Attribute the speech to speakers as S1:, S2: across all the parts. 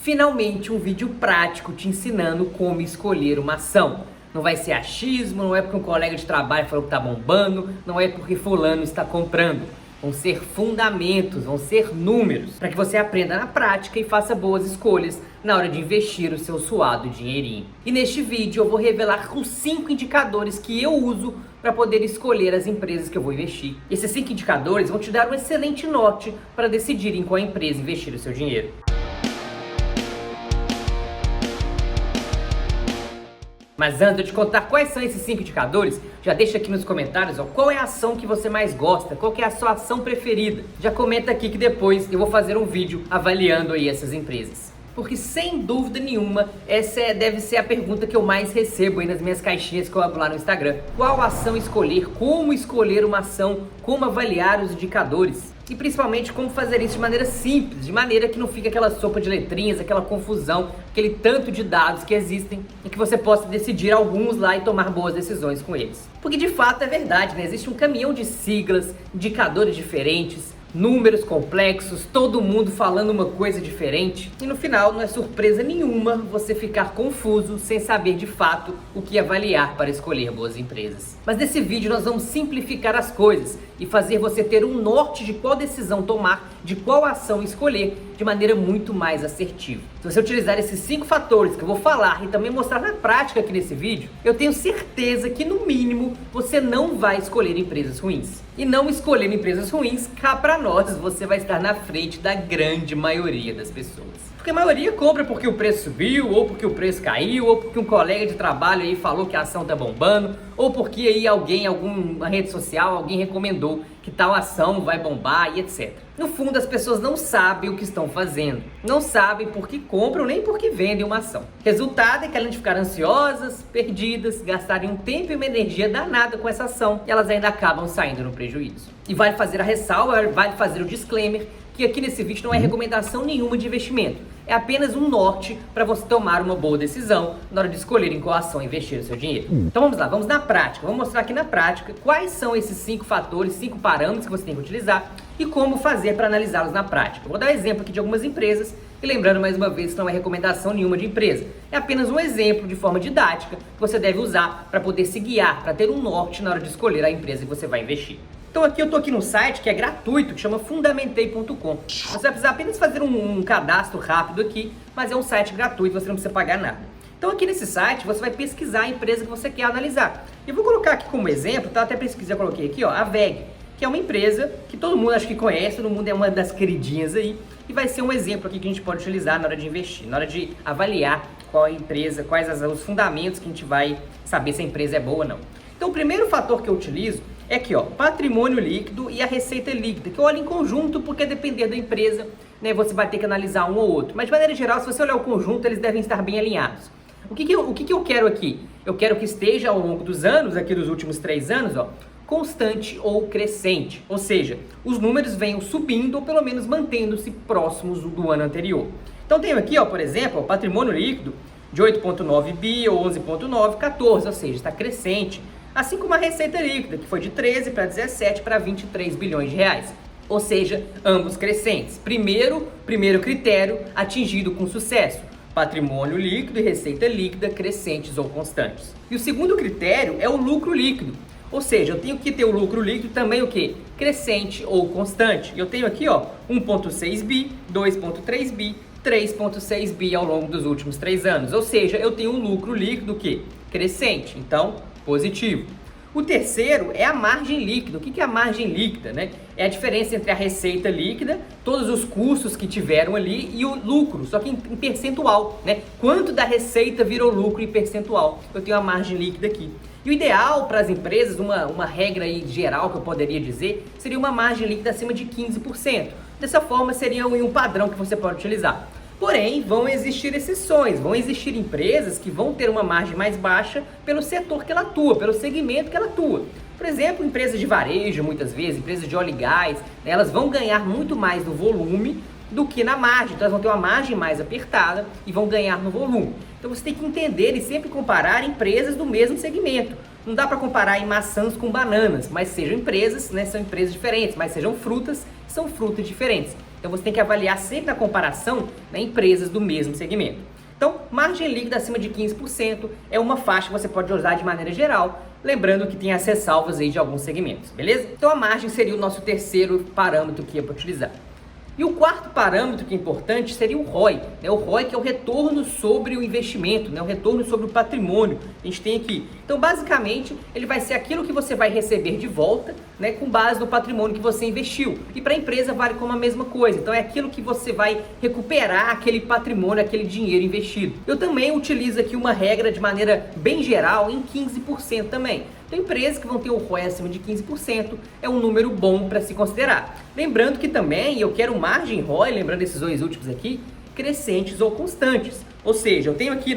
S1: Finalmente um vídeo prático te ensinando como escolher uma ação. Não vai ser achismo, não é porque um colega de trabalho falou que tá bombando, não é porque fulano está comprando. Vão ser fundamentos, vão ser números, para que você aprenda na prática e faça boas escolhas na hora de investir o seu suado dinheirinho. E neste vídeo eu vou revelar os 5 indicadores que eu uso para poder escolher as empresas que eu vou investir. Esses 5 indicadores vão te dar um excelente norte para decidir em qual empresa investir o seu dinheiro. Mas antes de eu te contar quais são esses 5 indicadores, já deixa aqui nos comentários qual é a ação que você mais gosta, qual que é a sua ação preferida. Já comenta aqui que depois eu vou fazer um vídeo avaliando aí essas empresas. Porque sem dúvida nenhuma, essa deve ser a pergunta que eu mais recebo aí nas minhas caixinhas que eu abro lá no Instagram. Qual ação escolher, como escolher uma ação, como avaliar os indicadores. E principalmente como fazer isso de maneira simples, de maneira que não fique aquela sopa de letrinhas, aquela confusão, aquele tanto de dados que existem e que você possa decidir alguns lá e tomar boas decisões com eles. Porque de fato é verdade, né? Existe um caminhão de siglas, indicadores diferentes, números complexos, todo mundo falando uma coisa diferente e no final não é surpresa nenhuma você ficar confuso sem saber de fato o que avaliar para escolher boas empresas. Mas nesse vídeo nós vamos simplificar as coisas e fazer você ter um norte de qual decisão tomar, de qual ação escolher de maneira muito mais assertiva. Se você utilizar esses 5 fatores que eu vou falar e também mostrar na prática aqui nesse vídeo, eu tenho certeza que no mínimo você não vai escolher empresas ruins. E não escolhendo empresas ruins, cá pra nós, você vai estar na frente da grande maioria das pessoas. Porque a maioria compra porque o preço subiu, ou porque o preço caiu, ou porque um colega de trabalho aí falou que a ação tá bombando, ou porque aí alguém, alguma rede social, alguém recomendou que tal ação vai bombar e etc. No fundo, as pessoas não sabem o que estão fazendo, não sabem por que compram nem por que vendem uma ação. Resultado é que além de ficar ansiosas, perdidas, gastarem um tempo e uma energia danada com essa ação, elas ainda acabam saindo no prejuízo. E vale fazer a ressalva, vale fazer o disclaimer, que aqui nesse vídeo não é recomendação nenhuma de investimento. É apenas um norte para você tomar uma boa decisão na hora de escolher em qual ação investir o seu dinheiro. Então vamos lá, vamos na prática. Vamos mostrar aqui na prática quais são esses 5 fatores, 5 parâmetros que você tem que utilizar e como fazer para analisá-los na prática. Eu vou dar um exemplo aqui de algumas empresas e lembrando mais uma vez que não é recomendação nenhuma de empresa. É apenas um exemplo de forma didática que você deve usar para poder se guiar, para ter um norte na hora de escolher a empresa que você vai investir. Então aqui eu tô aqui no site que é gratuito, que chama fundamentei.com. Você vai precisar apenas fazer um cadastro rápido aqui, mas é um site gratuito, você não precisa pagar nada. Então aqui nesse site você vai pesquisar a empresa que você quer analisar. Eu vou colocar aqui como exemplo, tá? Até pesquisei, eu coloquei aqui, ó, a WEG, que é uma empresa que todo mundo acho que conhece, todo mundo é uma das queridinhas aí, e vai ser um exemplo aqui que a gente pode utilizar na hora de investir, na hora de avaliar qual é a empresa, quais os fundamentos que a gente vai saber se a empresa é boa ou não. Então o primeiro fator que eu utilizo é aqui, ó, patrimônio líquido e a receita líquida, que eu olho em conjunto porque depender da empresa, né, você vai ter que analisar um ou outro. Mas de maneira geral, se você olhar o conjunto, eles devem estar bem alinhados. O que eu quero aqui? Eu quero que esteja ao longo dos anos, aqui dos últimos 3 anos, ó, constante ou crescente. Ou seja, os números venham subindo ou pelo menos mantendo-se próximos do ano anterior. Então tenho aqui, ó, por exemplo, o patrimônio líquido de 8,9 bi ou 11,9, 14, ou seja, está crescente. Assim como a receita líquida, que foi de 13 para 17 para 23 bilhões de reais. Ou seja, ambos crescentes. Primeiro critério atingido com sucesso. Patrimônio líquido e receita líquida crescentes ou constantes. E o segundo critério é o lucro líquido. Ou seja, eu tenho que ter o lucro líquido também o quê? Crescente ou constante. Eu tenho aqui, ó, 1,6 bi, 2,3 bi, 3,6 bi ao longo dos últimos 3 anos. Ou seja, eu tenho um lucro líquido o quê? Crescente. Então, positivo. O terceiro é a margem líquida. O que é a margem líquida, né? É a diferença entre a receita líquida, todos os custos que tiveram ali e o lucro, só que em percentual, né? Quanto da receita virou lucro em percentual? Eu tenho a margem líquida aqui. E o ideal para as empresas, uma regra aí geral que eu poderia dizer, seria uma margem líquida acima de 15%. Dessa forma, seria um padrão que você pode utilizar. Porém, vão existir exceções, vão existir empresas que vão ter uma margem mais baixa pelo setor que ela atua, pelo segmento que ela atua. Por exemplo, empresas de varejo, muitas vezes, empresas de óleo e gás, né, elas vão ganhar muito mais no volume do que na margem, então elas vão ter uma margem mais apertada e vão ganhar no volume. Então você tem que entender e sempre comparar empresas do mesmo segmento. Não dá para comparar em maçãs com bananas, mas sejam empresas, né, são empresas diferentes, mas sejam frutas, são frutas diferentes. Então você tem que avaliar sempre na comparação, né, empresas do mesmo segmento. Então, margem líquida acima de 15% é uma faixa que você pode usar de maneira geral, lembrando que tem as ressalvas aí de alguns segmentos, beleza? Então a margem seria o nosso terceiro parâmetro que é para utilizar. E o quarto parâmetro que é importante seria o ROI, né? O ROI que é o retorno sobre o investimento, né? O retorno sobre o patrimônio que a gente tem aqui. Então, basicamente, ele vai ser aquilo que você vai receber de volta, né? Com base no patrimônio que você investiu. E para a empresa vale como a mesma coisa. Então, é aquilo que você vai recuperar aquele patrimônio, aquele dinheiro investido. Eu também utilizo aqui uma regra de maneira bem geral em 15% também. Então, empresas que vão ter o ROI acima de 15% é um número bom para se considerar. Lembrando que também eu quero margem ROI, lembrando esses dois últimos aqui, crescentes ou constantes. Ou seja, eu tenho aqui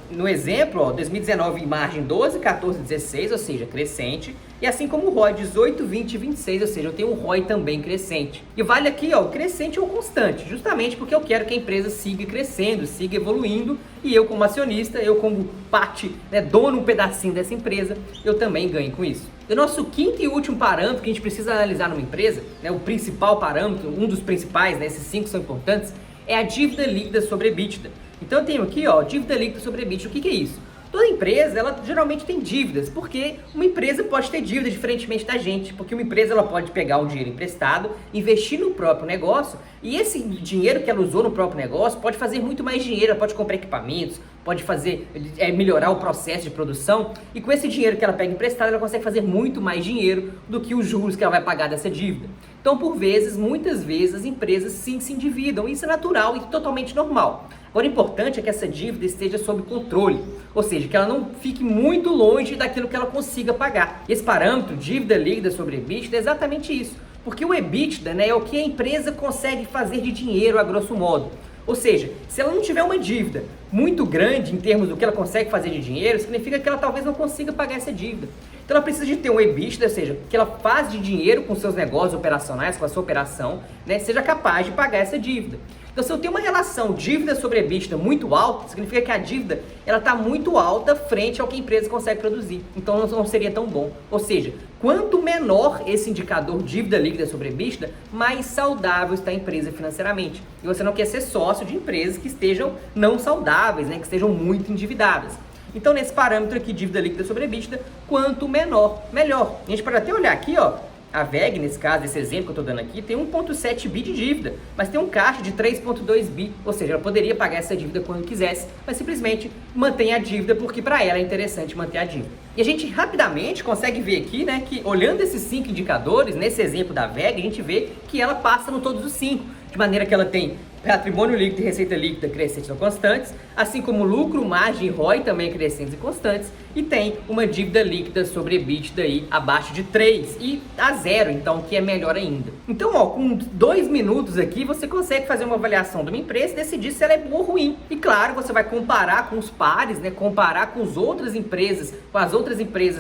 S1: no exemplo, ó, 2019 margem 12, 14, 16, ou seja, crescente. E assim como o ROI 18, 20 e 26, ou seja, eu tenho um ROI também crescente. E vale aqui, ó, crescente ou constante, justamente porque eu quero que a empresa siga crescendo, siga evoluindo. E eu como acionista, eu como parte, né, dono um pedacinho dessa empresa, eu também ganho com isso. E o nosso quinto e último parâmetro que a gente precisa analisar numa empresa, né, o principal parâmetro, um dos principais, né, esses 5 são importantes, é a dívida líquida sobre EBITDA. Então eu tenho aqui, ó, dívida líquida sobre EBITDA. O que é isso? Toda empresa, ela geralmente tem dívidas, porque uma empresa pode ter dívida diferentemente da gente, porque uma empresa ela pode pegar um dinheiro emprestado, investir no próprio negócio, e esse dinheiro que ela usou no próprio negócio pode fazer muito mais dinheiro, ela pode comprar equipamentos, pode fazer, melhorar o processo de produção, e com esse dinheiro que ela pega emprestado, ela consegue fazer muito mais dinheiro do que os juros que ela vai pagar dessa dívida. Então, por vezes, muitas vezes, as empresas sim se endividam, isso é natural e totalmente normal. Agora, o importante é que essa dívida esteja sob controle, ou seja, que ela não fique muito longe daquilo que ela consiga pagar. Esse parâmetro, dívida líquida sobre EBITDA, é exatamente isso, porque o EBITDA, né, é o que a empresa consegue fazer de dinheiro a grosso modo. Ou seja, se ela não tiver uma dívida muito grande em termos do que ela consegue fazer de dinheiro, significa que ela talvez não consiga pagar essa dívida. Então ela precisa de ter um EBITDA, ou seja, que ela faz de dinheiro com seus negócios operacionais, com a sua operação, né, seja capaz de pagar essa dívida. Então, se eu tenho uma relação dívida sobre EBITDA muito alta, significa que a dívida ela está muito alta frente ao que a empresa consegue produzir. Então, não seria tão bom. Ou seja, quanto menor esse indicador dívida líquida sobre EBITDA, mais saudável está a empresa financeiramente. E você não quer ser sócio de empresas que estejam não saudáveis, né, que estejam muito endividadas. Então, nesse parâmetro aqui, dívida líquida sobre EBITDA, quanto menor, melhor. A gente pode até olhar aqui, ó. A VEG, nesse caso, esse exemplo que eu estou dando aqui, tem 1,7 bi de dívida, mas tem um caixa de 3,2 bi, ou seja, ela poderia pagar essa dívida quando quisesse, mas simplesmente mantém a dívida porque para ela é interessante manter a dívida. E a gente rapidamente consegue ver aqui, né, que olhando esses 5 indicadores, nesse exemplo da VEG, a gente vê que ela passa no todos os 5, de maneira que ela tem patrimônio líquido e receita líquida crescentes ou constantes, assim como lucro, margem e ROI também crescentes e constantes, e tem uma dívida líquida sobre EBITDA aí abaixo de 3 e a 0, então, que é melhor ainda. Então, ó, com 2 minutos aqui, você consegue fazer uma avaliação de uma empresa e decidir se ela é boa ou ruim. E claro, você vai comparar com os pares, né, comparar com as outras empresas,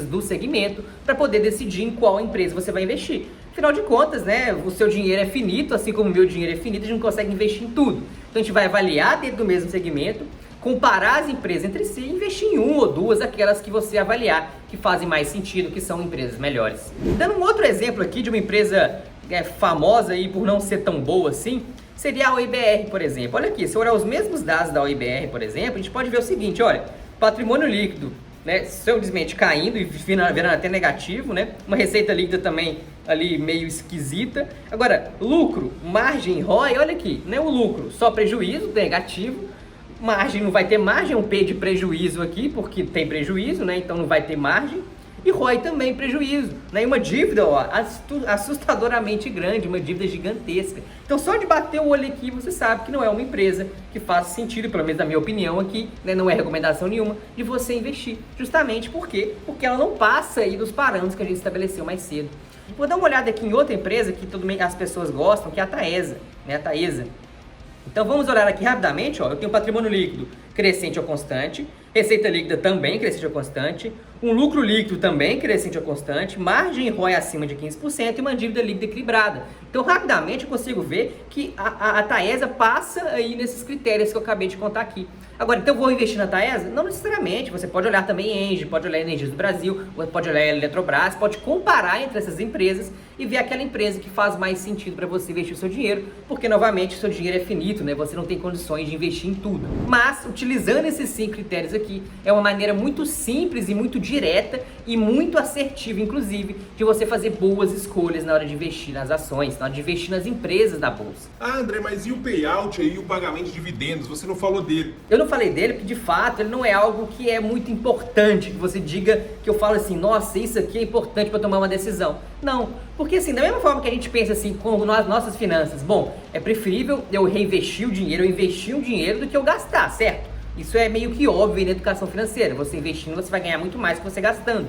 S1: do segmento, para poder decidir em qual empresa você vai investir. Afinal de contas, né, o seu dinheiro é finito, assim como o meu dinheiro é finito, a gente não consegue investir em tudo. Então a gente vai avaliar dentro do mesmo segmento, comparar as empresas entre si e investir em uma ou duas, aquelas que você avaliar que fazem mais sentido, que são empresas melhores. Dando um outro exemplo aqui de uma empresa famosa aí por não ser tão boa assim, seria a OIBR, por exemplo. Olha aqui, se eu olhar os mesmos dados da OIBR, por exemplo, a gente pode ver o seguinte, olha, patrimônio líquido, né, simplesmente caindo e virando até negativo, né? Uma receita líquida também ali meio esquisita. Agora, lucro, margem, ROI, olha aqui, né? O lucro, só prejuízo, negativo. Margem, não vai ter margem, é um P de prejuízo aqui, porque tem prejuízo, né? Então não vai ter margem. E ROI também prejuízo, né? E uma dívida, ó, assustadoramente grande, uma dívida gigantesca. Então só de bater o olho aqui você sabe que não é uma empresa que faz sentido, pelo menos na minha opinião aqui, né? Não é recomendação nenhuma de você investir. Justamente porque ela não passa aí dos parâmetros que a gente estabeleceu mais cedo. Vou dar uma olhada aqui em outra empresa que as pessoas gostam, que é a Taesa, né? A Taesa. Então vamos olhar aqui rapidamente, ó, eu tenho patrimônio líquido crescente ou constante, Receita líquida também crescente ou constante, um lucro líquido também crescente ou constante, margem ROI acima de 15% e uma dívida líquida equilibrada. Então, rapidamente eu consigo ver que a Taesa passa aí nesses critérios que eu acabei de contar aqui. Agora, então eu vou investir na Taesa? Não necessariamente. Você pode olhar também Engie, pode olhar Energias do Brasil, pode olhar a Eletrobras, pode comparar entre essas empresas e ver aquela empresa que faz mais sentido para você investir o seu dinheiro, porque, novamente, o seu dinheiro é finito, né? Você não tem condições de investir em tudo. Mas, utilizando esses 5 critérios aqui, é uma maneira muito simples e muito direta e muito assertiva, inclusive, de você fazer boas escolhas na hora de investir nas ações, na hora de investir nas empresas da bolsa.
S2: Ah, André, mas e o payout aí, o pagamento de dividendos? Você não falou dele.
S1: Eu não falei dele porque, de fato, ele não é algo que é muito importante, que você diga que eu falo assim, nossa, isso aqui é importante para tomar uma decisão. Não, porque assim, da mesma forma que a gente pensa assim com as nossas finanças, bom, é preferível eu reinvestir o dinheiro, eu investir o dinheiro do que eu gastar, certo? Isso é meio que óbvio na educação financeira, você investindo você vai ganhar muito mais que você gastando.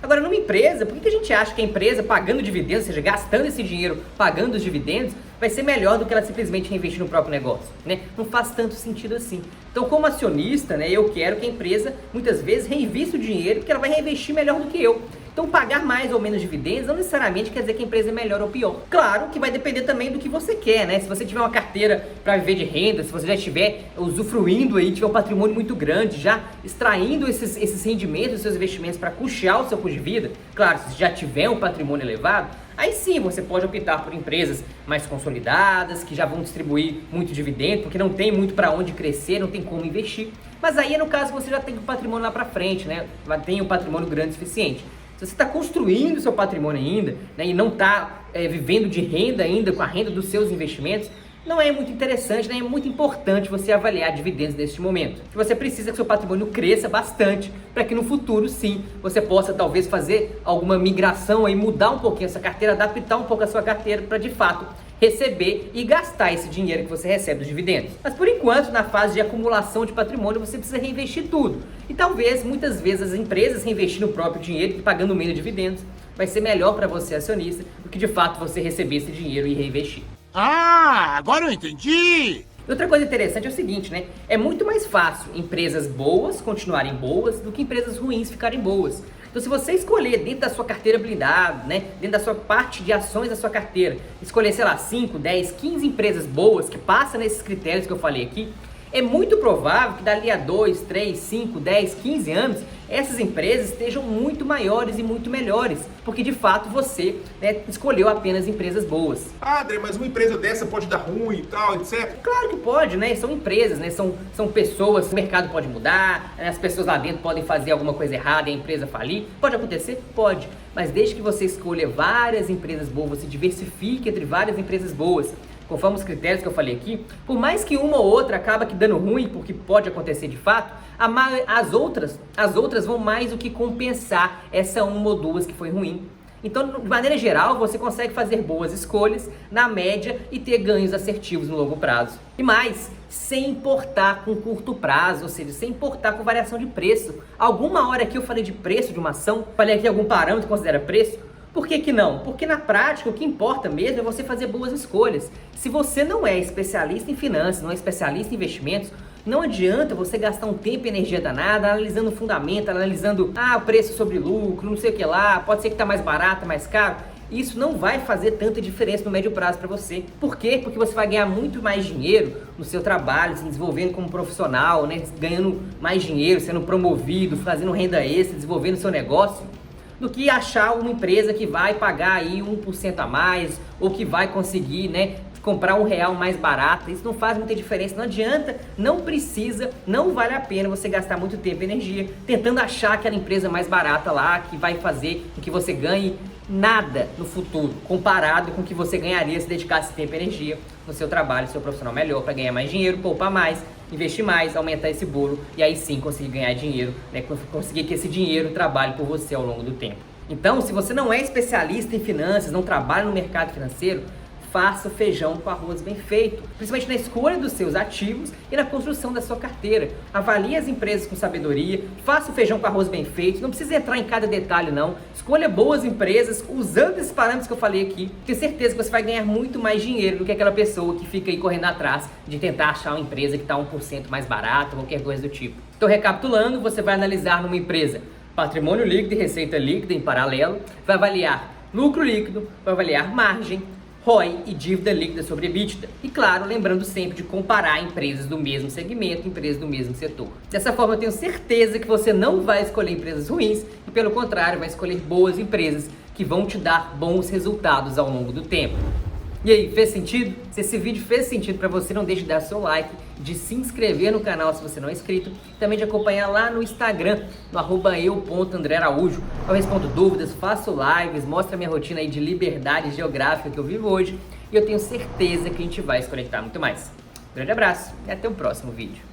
S1: Agora, numa empresa, por que a gente acha que a empresa pagando dividendos, ou seja, gastando esse dinheiro, pagando os dividendos, vai ser melhor do que ela simplesmente reinvestir no próprio negócio, né? Não faz tanto sentido assim. Então, como acionista, né, eu quero que a empresa, muitas vezes, reinvista o dinheiro, porque ela vai reinvestir melhor do que eu. Então, pagar mais ou menos dividendos não necessariamente quer dizer que a empresa é melhor ou pior. Claro que vai depender também do que você quer, né? Se você tiver uma carteira para viver de renda, se você já estiver usufruindo aí, tiver um patrimônio muito grande, já extraindo esses rendimentos dos seus investimentos para custear o seu custo de vida, claro, se já tiver um patrimônio elevado, aí sim você pode optar por empresas mais consolidadas, que já vão distribuir muito dividendo, porque não tem muito para onde crescer, não tem como investir. Mas aí é no caso que você já tem o patrimônio lá para frente, né? Tem um patrimônio grande o suficiente. Se você está construindo o seu patrimônio ainda, né, e não está vivendo de renda ainda, com a renda dos seus investimentos, não é muito interessante, né, é muito importante você avaliar dividendos neste momento. Você precisa que o seu patrimônio cresça bastante para que no futuro, sim, você possa talvez fazer alguma migração, aí, mudar um pouquinho essa carteira, adaptar um pouco a sua carteira para de fato receber e gastar esse dinheiro que você recebe dos dividendos. Mas por enquanto, na fase de acumulação de patrimônio, você precisa reinvestir tudo. E talvez, muitas vezes, as empresas reinvestindo o próprio dinheiro e pagando menos dividendos vai ser melhor para você, acionista, do que de fato você receber esse dinheiro e reinvestir.
S3: Ah, agora eu entendi!
S1: Outra coisa interessante é o seguinte, né? É muito mais fácil empresas boas continuarem boas do que empresas ruins ficarem boas. Então, se você escolher dentro da sua carteira blindada, né, dentro da sua parte de ações da sua carteira, escolher, sei lá, 5, 10, 15 empresas boas que passam nesses critérios que eu falei aqui, é muito provável que dali a 2, 3, 5, 10, 15 anos, essas empresas estejam muito maiores e muito melhores, porque de fato você, né, escolheu apenas empresas boas.
S2: Ah, André, mas uma empresa dessa pode dar ruim e tal, etc.
S1: Claro que pode, né? São empresas, né? São pessoas, o mercado pode mudar, né? As pessoas lá dentro podem fazer alguma coisa errada e a empresa falir. Pode acontecer? Pode. Mas desde que você escolha várias empresas boas, você diversifique entre várias empresas boas, conforme os critérios que eu falei aqui, por mais que uma ou outra acaba que dando ruim, porque pode acontecer de fato, as outras vão mais do que compensar essa uma ou duas que foi ruim. Então, de maneira geral, você consegue fazer boas escolhas na média e ter ganhos assertivos no longo prazo. E mais, sem importar com curto prazo, ou seja, sem importar com variação de preço. Alguma hora aqui eu falei de preço de uma ação, falei aqui algum parâmetro que considera preço. Por que que não? Porque na prática o que importa mesmo é você fazer boas escolhas. Se você não é especialista em finanças, não é especialista em investimentos, não adianta você gastar um tempo e energia danada analisando o fundamento, analisando o preço sobre lucro, não sei o que lá, pode ser que está mais barato, mais caro. Isso não vai fazer tanta diferença no médio prazo para você. Por quê? Porque você vai ganhar muito mais dinheiro no seu trabalho, se desenvolvendo como profissional, né? Ganhando mais dinheiro, sendo promovido, fazendo renda extra, desenvolvendo o seu negócio, do que achar uma empresa que vai pagar aí 1% a mais, ou que vai conseguir, né, comprar R$1 mais barato. Isso não faz muita diferença, não adianta, não precisa, não vale a pena você gastar muito tempo e energia tentando achar aquela empresa mais barata lá, que vai fazer com que você ganhe nada no futuro, comparado com o que você ganharia se dedicasse tempo e energia no seu trabalho, seu profissional melhor, para ganhar mais dinheiro, poupar mais, investir mais, aumentar esse bolo e aí sim conseguir ganhar dinheiro, né? Conseguir que esse dinheiro trabalhe por você ao longo do tempo. Então, se você não é especialista em finanças, não trabalha no mercado financeiro, faça o feijão com arroz bem feito, principalmente na escolha dos seus ativos e na construção da sua carteira. Avalie as empresas com sabedoria, faça o feijão com arroz bem feito, não precisa entrar em cada detalhe não, escolha boas empresas usando esses parâmetros que eu falei aqui. Tenho certeza que você vai ganhar muito mais dinheiro do que aquela pessoa que fica aí correndo atrás de tentar achar uma empresa que está 1% mais barata ou qualquer coisa do tipo. Então, recapitulando, você vai analisar numa empresa patrimônio líquido e receita líquida em paralelo, vai avaliar lucro líquido, vai avaliar margem, ROI e dívida líquida sobre EBITDA. E claro, lembrando sempre de comparar empresas do mesmo segmento, empresas do mesmo setor. Dessa forma, eu tenho certeza que você não vai escolher empresas ruins e, pelo contrário, vai escolher boas empresas que vão te dar bons resultados ao longo do tempo. E aí, fez sentido? Se esse vídeo fez sentido para você, não deixe de dar seu like, de se inscrever no canal se você não é inscrito, também de acompanhar lá no Instagram, no @eu.andrearaújo. Eu respondo dúvidas, faço lives, mostro a minha rotina aí de liberdade geográfica que eu vivo hoje, e eu tenho certeza que a gente vai se conectar muito mais. Grande abraço e até o próximo vídeo.